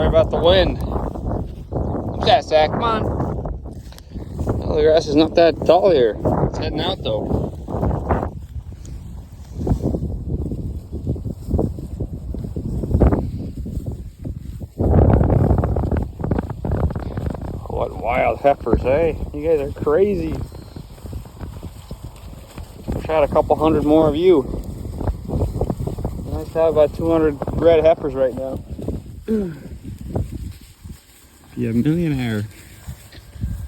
Sorry about the wind. What's that, Zach? Come on. Well, the grass is not that tall here. It's heading out though. What wild heifers, eh? You guys are crazy. Wish I had a couple hundred more of you. Nice to have about 200 red heifers right now. Be a millionaire.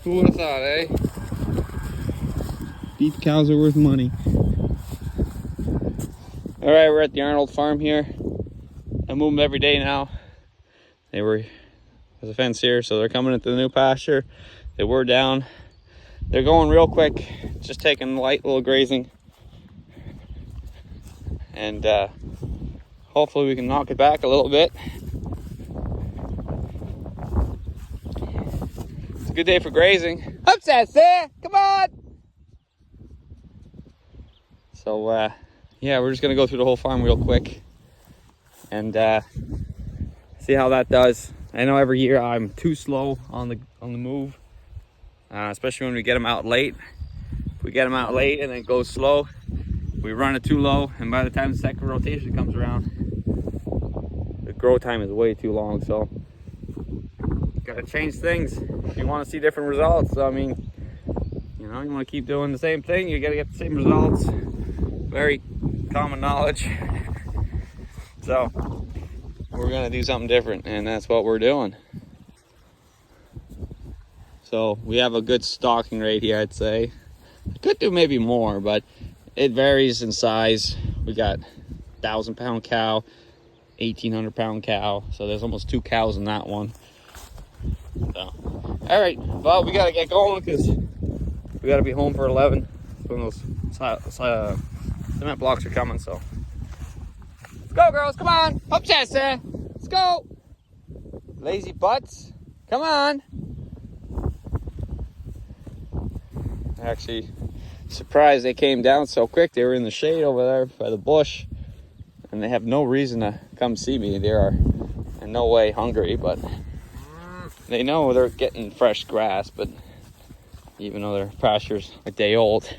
Who would have thought, eh? Beef cows are worth money. Alright, we're at the Arnold farm here. I move them every day now. There's a fence here, so they're coming into the new pasture. They were down. They're going real quick, just taking light little grazing. And hopefully we can knock it back a little bit. It's a good day for grazing. Upset there, come on! So yeah, we're just gonna go through the whole farm real quick and see how that does. I know every year I'm too slow on the move, especially when we get them out late. If we get them out late and then go slow, we run it too low, and by the time the second rotation comes around, the grow time is way too long. So gotta change things if you want to see different results. So I mean, you know, you want to keep doing the same thing, you gotta get the same results. Very common knowledge. So we're gonna do something different, and that's what we're doing. So we have a good stocking rate here, I'd say. I could do maybe more, but it varies in size. We got 1,000-pound cow, 1,800-pound cow. So there's almost 2 cows in that one. So, all right, well, we gotta get going because we gotta be home for 11 when those cement blocks are coming. So let's go, girls, come on. Up, Jessa. Let's go. Lazy butts, come on. Actually, surprised they came down so quick. They were in the shade over there by the bush, and they have no reason to come see me. They are in no way hungry, but they know they're getting fresh grass. But even though their pasture's a day old,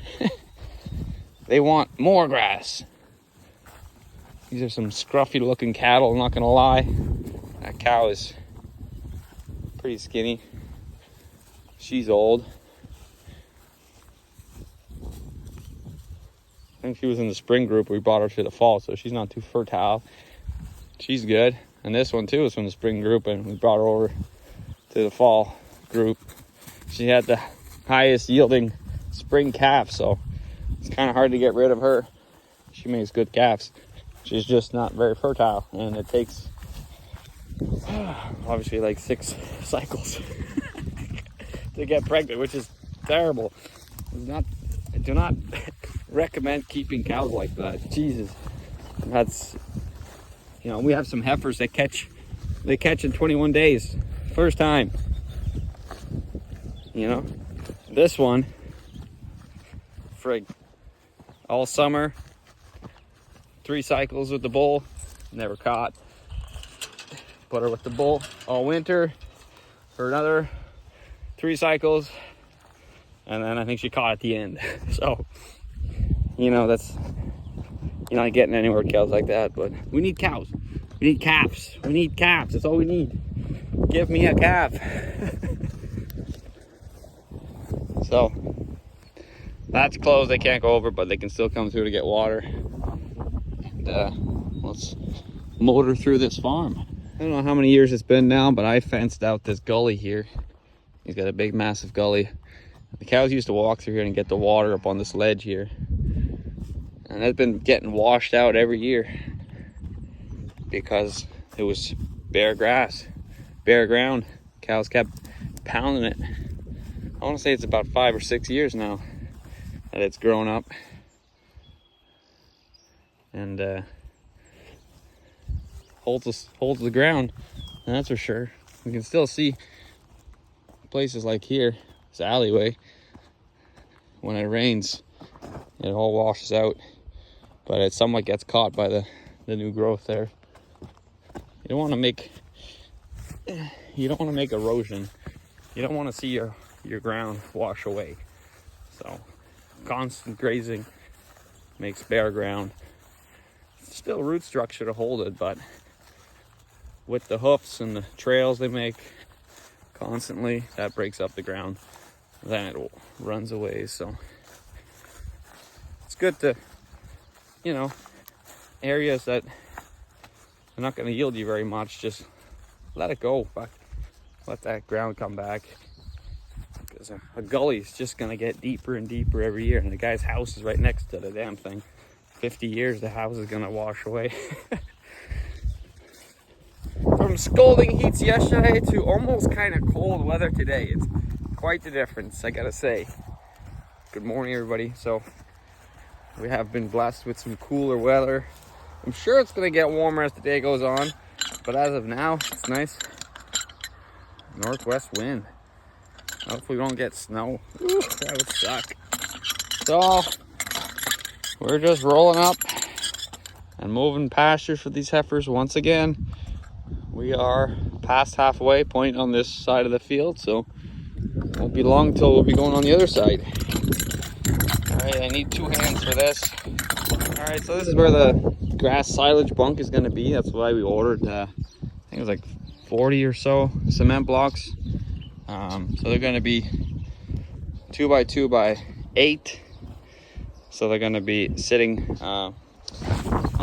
they want more grass. These are some scruffy looking cattle, I'm not gonna lie. That cow is pretty skinny. She's old. I think she was in the spring group. We brought her to the fall, so she's not too fertile. She's good. And this one too is from the spring group, and we brought her over to the fall group. She had the highest yielding spring calf, so it's kind of hard to get rid of her. She makes good calves. She's just not very fertile, and it takes obviously like 6 cycles to get pregnant, which is terrible. I do not recommend keeping cows like that. Jesus, that's, you know, we have some heifers that catch in 21 days, first time. You know, this one, frig, all summer, 3 cycles with the bull, never caught. Put her with the bull all winter for another 3 cycles, and then I think she caught at the end. So, you know, you're not getting anywhere with cows like that. But we need cows. We need calves. We need calves. That's all we need. Give me a calf. So that's closed. They can't go over, but they can still come through to get water. And let's motor through this farm. I don't know how many years it's been now, but I fenced out this gully here. He's got a big, massive gully. The cows used to walk through here and get the water up on this ledge here. And it's been getting washed out every year because it was bare grass, bare ground. Cows kept pounding it. I want to say it's about 5 or 6 years now that it's grown up. And holds the ground, and that's for sure. You can still see places like here, this alleyway. When it rains, it all washes out, but it somewhat gets caught by the new growth there. You don't want to make you don't want to make erosion. You don't want to see your ground wash away. So constant grazing makes bare ground. Still root structure to hold it, but with the hoofs and the trails they make constantly, that breaks up the ground. Then it runs away. So it's good to, areas that are not going to yield you very much, just let it go. Let that ground come back. Because a gully is just going to get deeper and deeper every year. And the guy's house is right next to the damn thing. 50 years, the house is going to wash away. From scalding heats yesterday to almost kind of cold weather today. It's quite the difference, I gotta say. Good morning, everybody. So we have been blessed with some cooler weather. I'm sure it's going to get warmer as the day goes on. But as of now, it's nice northwest wind. Hopefully we don't get snow. Ooh, that would suck. So we're just rolling up and moving pastures for these heifers once again. We are past halfway point on this side of the field, so it won't be long till we'll be going on the other side. All right, I need 2 hands for this. All right, so this is where the grass silage bunk is going to be. That's why we ordered, I think it was like 40 or so cement blocks. So they're going to be 2 by 2 by 8. So they're going to be sitting on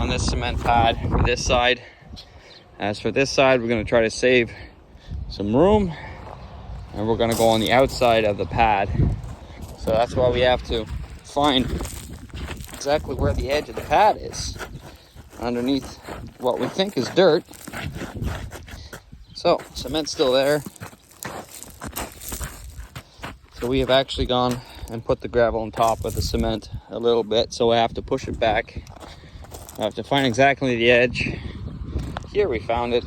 this cement pad for this side. As for this side, we're going to try to save some room, and we're going to go on the outside of the pad. So that's why we have to find exactly where the edge of the pad is, underneath what we think is dirt. So cement's still there. So we have actually gone and put the gravel on top of the cement a little bit, so I have to push it back. I have to find exactly the edge. Here we found it.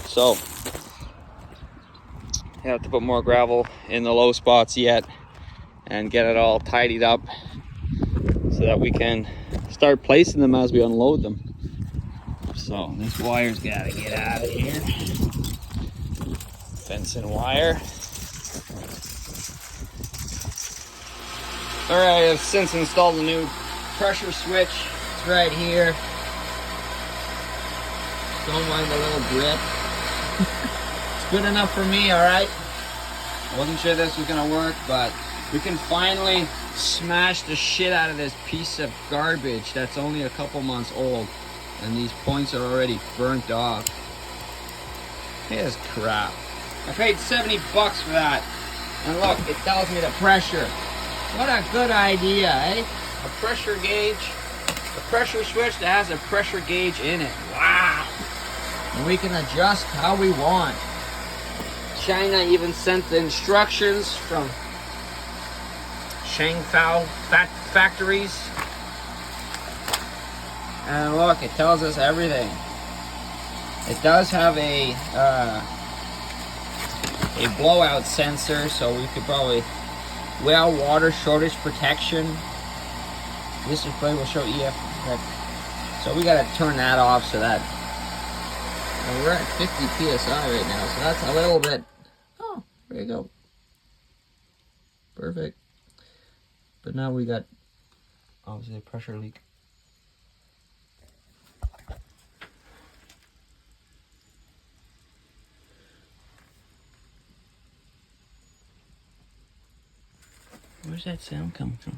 So you have to put more gravel in the low spots yet and get it all tidied up so that we can start placing them as we unload them. So this wire's got to get out of here. Fencing wire. All right, I've since installed a new pressure switch. It's right here. Don't mind the little grip. It's good enough for me, all right? I wasn't sure this was gonna work, but we can finally smash the shit out of this piece of garbage that's only a couple months old, and these points are already burnt off. This crap. I paid 70 bucks for that, and look, it tells me the pressure. What a good idea, eh? A pressure gauge, a pressure switch that has a pressure gauge in it. Wow! And we can adjust how we want. China even sent the instructions from Shangfao factories. And look, it tells us everything. It does have a blowout sensor, so we could probably, well, water shortage protection. This display will show EF. So we gotta turn that off so that, well, we're at 50 PSI right now, so that's a little bit, oh, there you go. Perfect. But now we got, obviously, a pressure leak. Where's that sound coming from?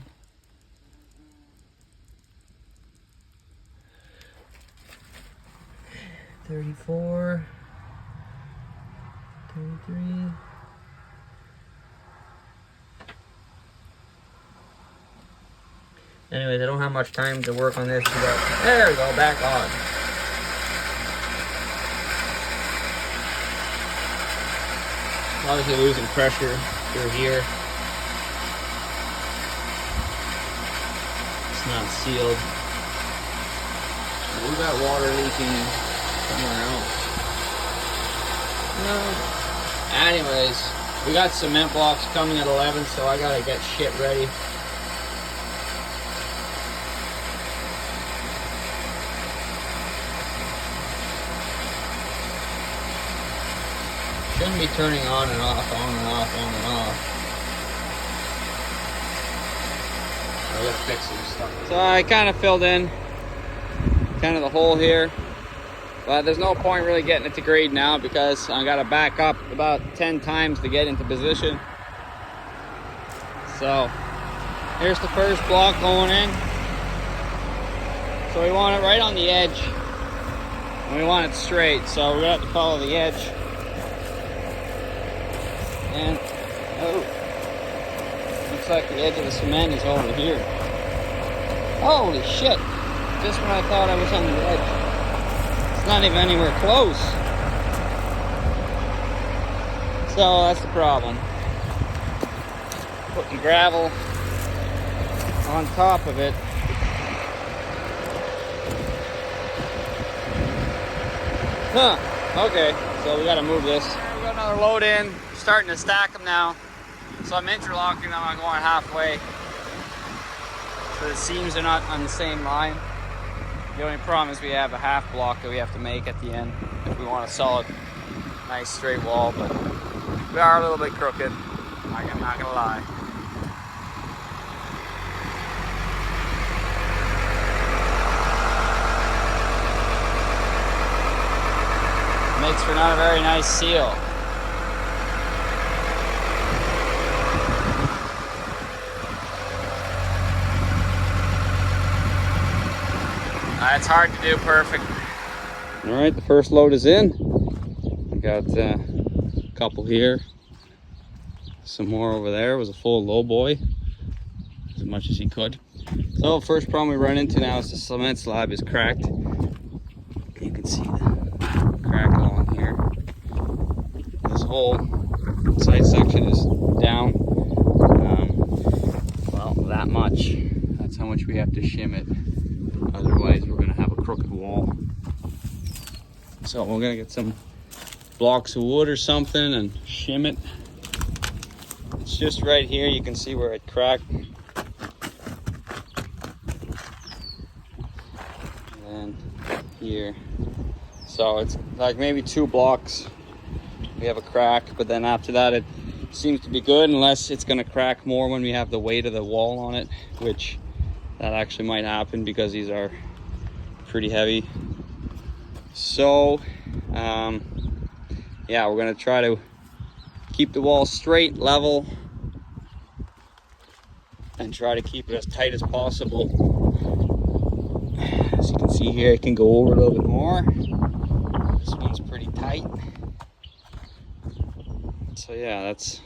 $34, $33. Anyways, I don't have much time to work on this. There we go, back on. Obviously losing pressure through here. It's not sealed. We got water leaking somewhere else. No. Anyways, we got cement blocks coming at 11, so I gotta get shit ready. shouldn't be turning on and off, on and off, on and off. I gotta fix some stuff. So I kind of filled in kind of the hole here, but there's no point really getting it to grade now because I gotta back up about 10 times to get into position. So here's the first block going in. So we want it right on the edge, and we want it straight. So we're gonna have to follow the edge. And looks like the edge of the cement is over here. Holy shit! Just when I thought I was on the edge, it's not even anywhere close. So that's the problem. Putting gravel on top of it. Huh. Okay. So we got to move this. We got another load in. Starting to stack them now. So I'm interlocking them. I'm going halfway. So the seams are not on the same line. The only problem is we have a half block that we have to make at the end if we want a solid, nice straight wall. But we are a little bit crooked. I'm not gonna lie. Makes for not a very nice seal. It's hard to do perfect. All right, the first load is in. We got a couple here. Some more over there. It was a full low boy, as much as he could. So first problem we run into now is the cement slab is cracked. You can see the crack along here. This whole side section is down. Well, that much. That's how much we have to shim it. Otherwise, we're gonna have a crooked wall. So we're gonna get some blocks of wood or something and shim it. It's just right here. You can see where it cracked. And here. So it's like maybe 2 blocks. We have a crack, but then after that, it seems to be good unless it's gonna crack more when we have the weight of the wall on it, which that actually might happen because these are pretty heavy. So, yeah, we're gonna try to keep the wall straight, level, and try to keep it as tight as possible. As you can see here, it can go over a little bit more. This one's pretty tight. So yeah, that's,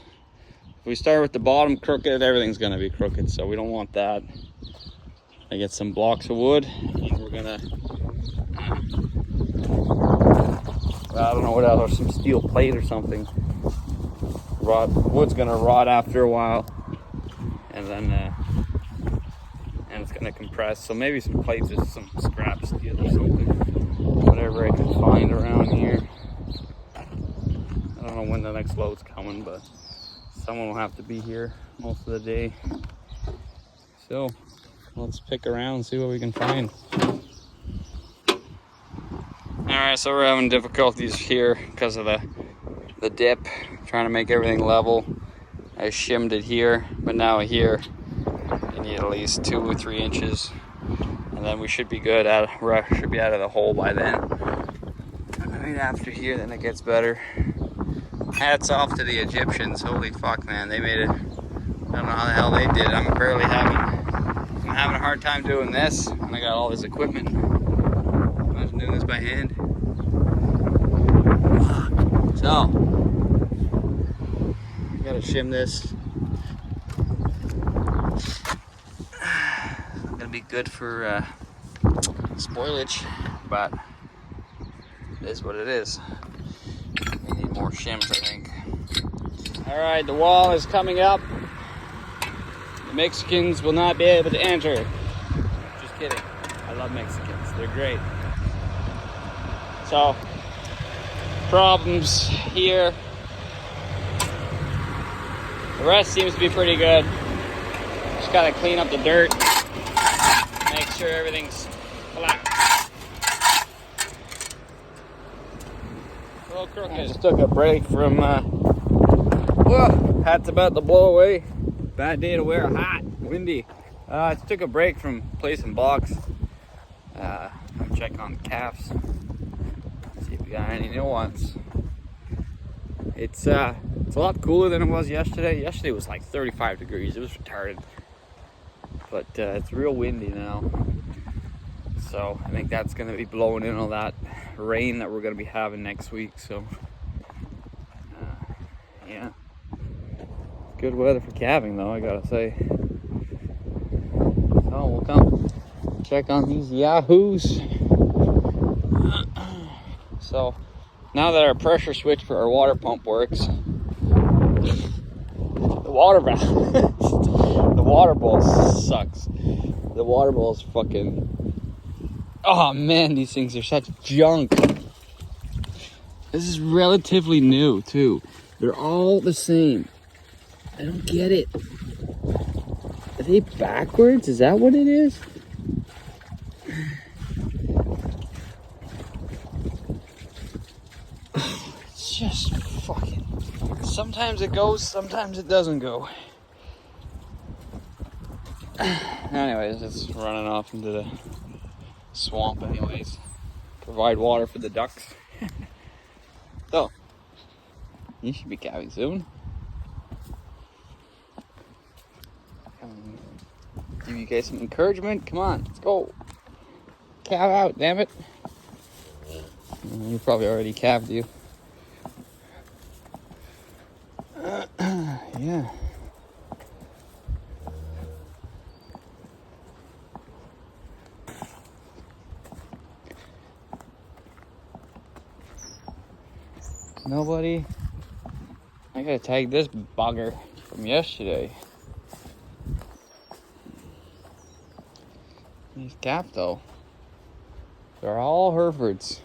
if we start with the bottom crooked, everything's gonna be crooked, so we don't want that. I get some blocks of wood, and we're gonna, I don't know what else, or some steel plate or something. Wood's gonna rot after a while, and then and it's gonna compress. So maybe some plates, just some scrap steel or something, whatever I can find around here. I don't know when the next load's coming, but someone will have to be here most of the day. So let's pick around and see what we can find. Alright, so we're having difficulties here because of the dip, trying to make everything level. I shimmed it here, but now here you need at least 2 or 3 inches, and then we should be good. Should be out of the hole by then. Right after here, then it gets better. Hats off to the Egyptians. Holy fuck, man, they made it. I don't know how the hell they did it. I'm having a hard time doing this, and I got all this equipment. Imagine doing this by hand. So, I gotta shim this. It's gonna be good for spoilage, but it is what it is. We need more shims, I think. All right, the wall is coming up. The Mexicans will not be able to enter. Just kidding. I love Mexicans. They're great. So, problems here. The rest seems to be pretty good. Just gotta clean up the dirt. Make sure everything's flat. So little crooked. I just took a break from, whoa, hat's about to blow away. Bad day to wear a hat, windy. I just took a break from placing blocks. Check on the calves. See if we got any new ones. It's a lot cooler than it was yesterday. Yesterday was like 35 degrees. It was retarded. But it's real windy now. So I think that's going to be blowing in all that rain that we're going to be having next week. So yeah, good weather for calving though, I gotta say. So we'll come check on these yahoos. So now that our pressure switch for our water pump works, the water valve, the water bowl sucks. The water bowl is fucking, oh man, these things are such junk. This is relatively new too. They're all the same. I don't get it. Are they backwards? Is that what it is? It's just fucking... Sometimes it goes, sometimes it doesn't go. Anyways, it's running off into the swamp anyways. Provide water for the ducks. So, you should be calving soon. Give you guys some encouragement. Come on, let's go. Calve out, damn it. You probably already calved you. Yeah. Nobody. I gotta tag this bugger from yesterday. He's capped though. They're all Herefords.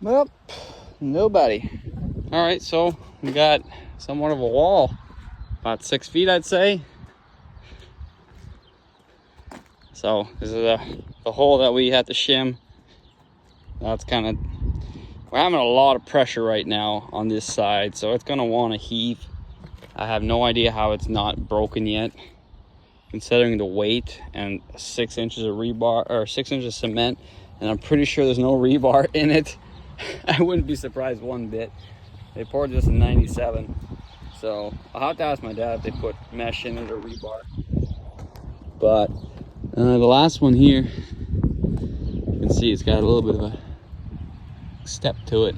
Well, nobody. All right, so we got somewhat of a wall, about 6 feet, I'd say. So this is the hole that we had to shim. That's kind of, we're having a lot of pressure right now on this side, so it's gonna want to heave. I have no idea how it's not broken yet, considering the weight and 6 inches of rebar, or 6 inches of cement, and I'm pretty sure there's no rebar in it. I wouldn't be surprised one bit. They poured this in 97, so I'll have to ask my dad if they put mesh in it or rebar. But the last one here, you can see it's got a little bit of a step to it.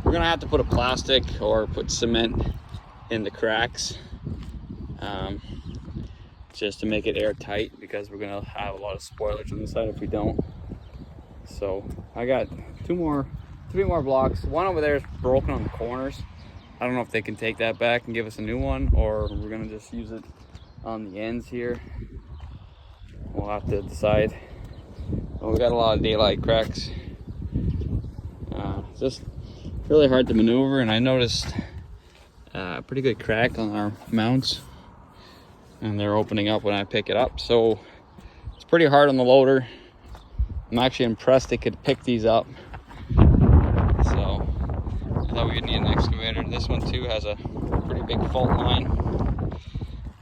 We're gonna have to put a plastic or put cement in the cracks, just to make it airtight, because we're gonna have a lot of spoilage on the side if we don't. So I got 3 more blocks. One over there is broken on the corners. I don't know if they can take that back and give us a new one, or we're gonna just use it on the ends here. We'll have to decide. Well, we got a lot of daylight cracks. Just really hard to maneuver, and I noticed a pretty good crack on our mounts, and they're opening up when I pick it up, so it's pretty hard on the loader. I'm actually impressed they could pick these up. So I thought we would need an excavator. This one too has a pretty big fault line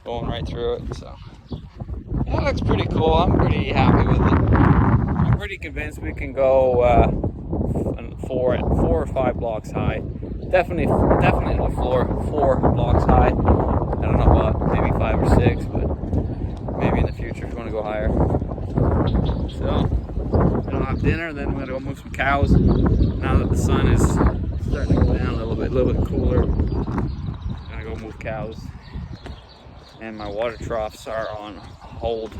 going right through it, so that looks pretty cool. I'm pretty happy with it. I'm pretty convinced we can go 4 or 5 blocks high. Definitely the floor 4 blocks high. I don't know about maybe 5 or 6, but maybe in the future if you want to go higher. So we'll have dinner, then we're gonna go move some cows. Now that the sun is starting to go down a little bit cooler, I'm gonna go move cows. And my water troughs are on hold,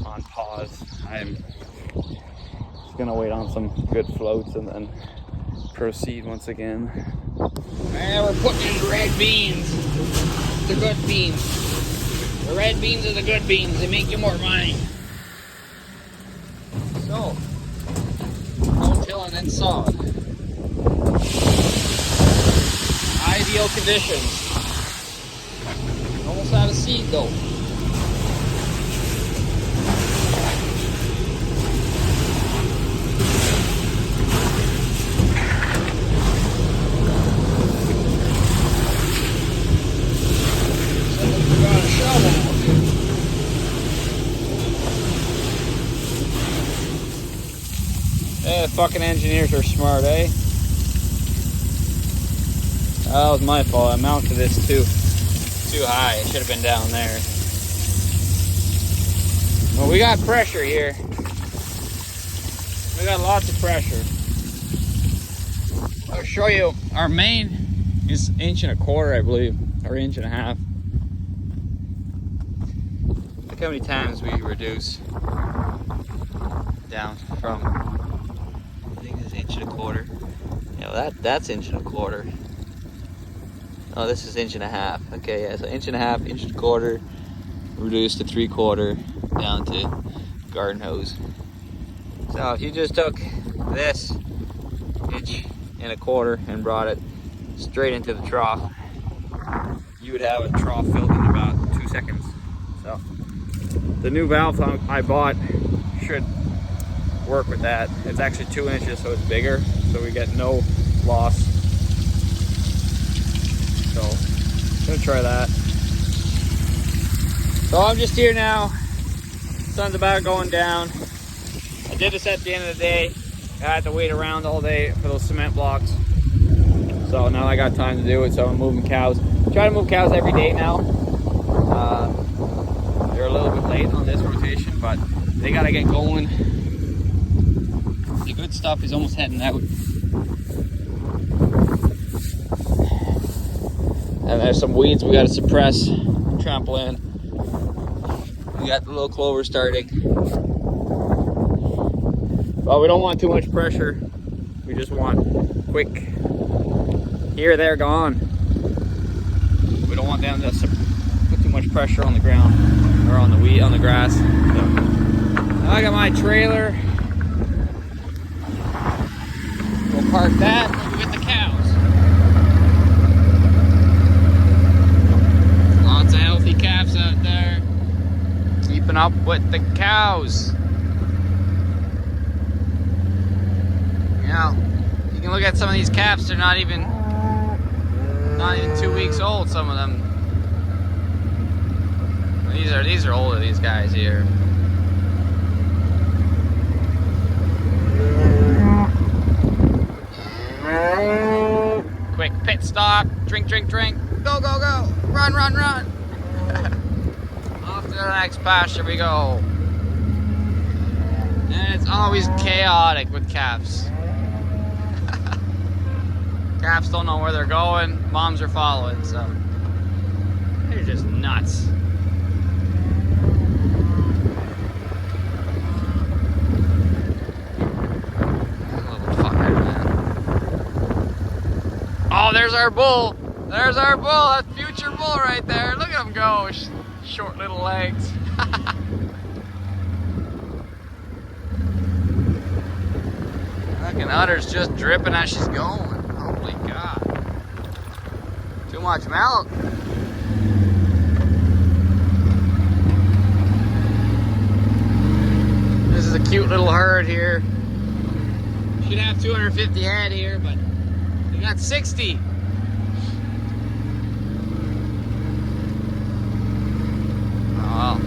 on pause. I'm just gonna wait on some good floats and then proceed once again. And we're putting in red beans. The good beans. The red beans are the good beans. They make you more money. So, no-till and then sod. Ideal conditions. Almost out of seed though. The fucking engineers are smart, eh? That was my fault. I mounted this too high. It should have been down there. Well, we got pressure here. We got lots of pressure. I'll show you. Our main is 1.25 inches, I believe, or 1.5 inches. Look how many times we reduce down from, I think this is 1.25 inches. Yeah, that's 1.25 inches. Oh, this is 1.5 inches. Okay, yeah, so 1.5 inches, 1.25 inches, reduced to 3/4 down to garden hose. So if you just took this 1.25 inches and brought it straight into the trough, you would have a trough filled in about 2 seconds. So the new valve I bought should work with that. It's actually 2 inches, so it's bigger, so we get no loss. So I'm gonna try that. So I'm just here now. Sun's about going down. I did this at the end of the day. I had to wait around all day for those cement blocks. So now I got time to do it, so I'm moving cows. Try to move cows every day now. They're a little bit late on this rotation, but they gotta get going. The good stuff is almost heading out. And there's some weeds we gotta suppress, trample in. We got the little clover starting. But we don't want too much pressure. We just want quick, here, there, gone. We don't want them to put too much pressure on the ground or on the grass. So, I got my trailer. We'll park that and we'll get the cows. Lots of healthy calves out there. Keeping up with the cows. You know, you can look at some of these calves, they're not even 2 weeks old, some of them. These are older, these guys here. Quick pit stop, drink, drink, drink, go, go, go, run, run, run. Off to the next pasture we go. And it's always chaotic with calves. Calves don't know where they're going, moms are following, so they're just nuts. Little fucker, man. Oh, there's our bull. There's our bull. That's future bull right there. Look at him go. Short little legs. Fucking udder's just dripping as she's going. Holy God. Too much milk. This is a cute little herd here. Should have 250 head here, but we got 60. Oh well.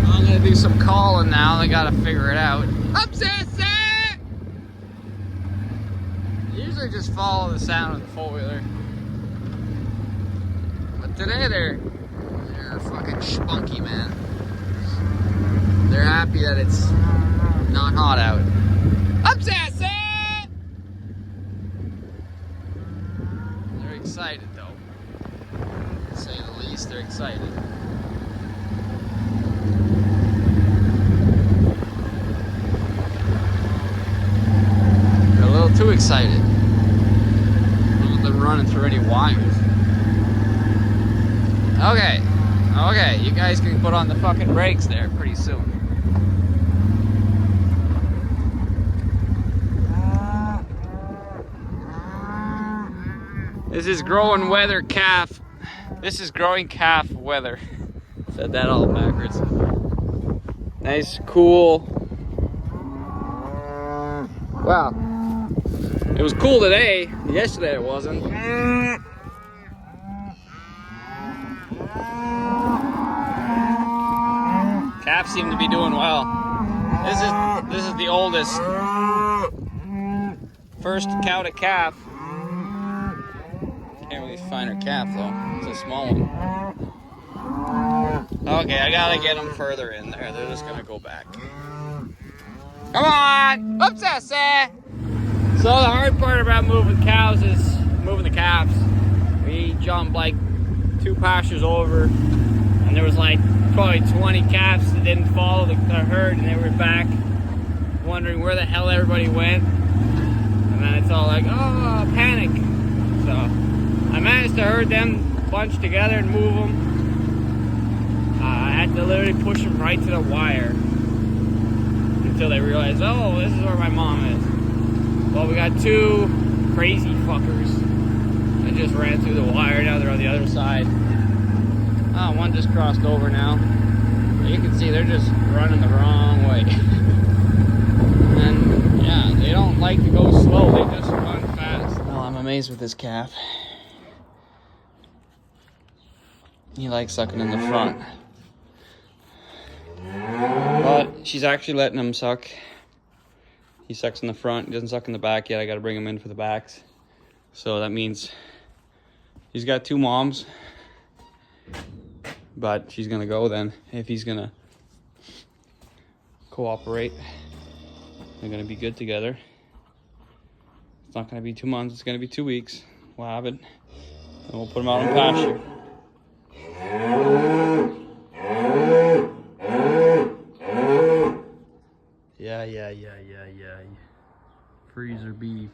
I'm gonna do some calling now. They gotta figure it out. Up, Sassy! Usually just follow the sound of the four-wheeler. But today they're fucking spunky, man. They're happy that it's not hot out. Up, Sassy! They're excited though. To say the least, they're excited. They're a little too excited. I don't want them running through any wires. Okay. Okay, you guys can put on the fucking brakes there pretty soon. This is growing weather calf. This is growing calf weather. Said that all backwards. Nice, cool. Wow. It was cool today. Yesterday it wasn't. Calves seem to be doing well. This is the oldest. First cow to calf. Can't really find her calf though. It's a small one. Okay, I gotta get them further in there. They're just gonna go back. Come on! Oops, sassy! So the hard part about moving cows is moving the calves. We jumped like 2 pastures over, and there was like probably 20 calves that didn't follow the herd, and they were back wondering where the hell everybody went. And then it's all like, oh, panic. So I managed to herd them bunch together and move them. I had to literally push them right to the wire until they realized, oh, this is where my mom is. Well, we got 2 crazy fuckers that just ran through the wire. Now they're on the other side. Oh, one just crossed over now. You can see they're just running the wrong way. And yeah, they don't like to go slow, they just run fast. Well, I'm amazed with this calf. He likes sucking in the front. But she's actually letting him suck. He sucks in the front, he doesn't suck in the back yet. I gotta bring him in for the backs. So that means he's got 2 moms. But she's gonna go then if he's gonna cooperate. They're gonna be good together. It's not gonna be 2 months, it's gonna be 2 weeks. We'll have it. And we'll put him out on pasture. Yeah. Freezer beef.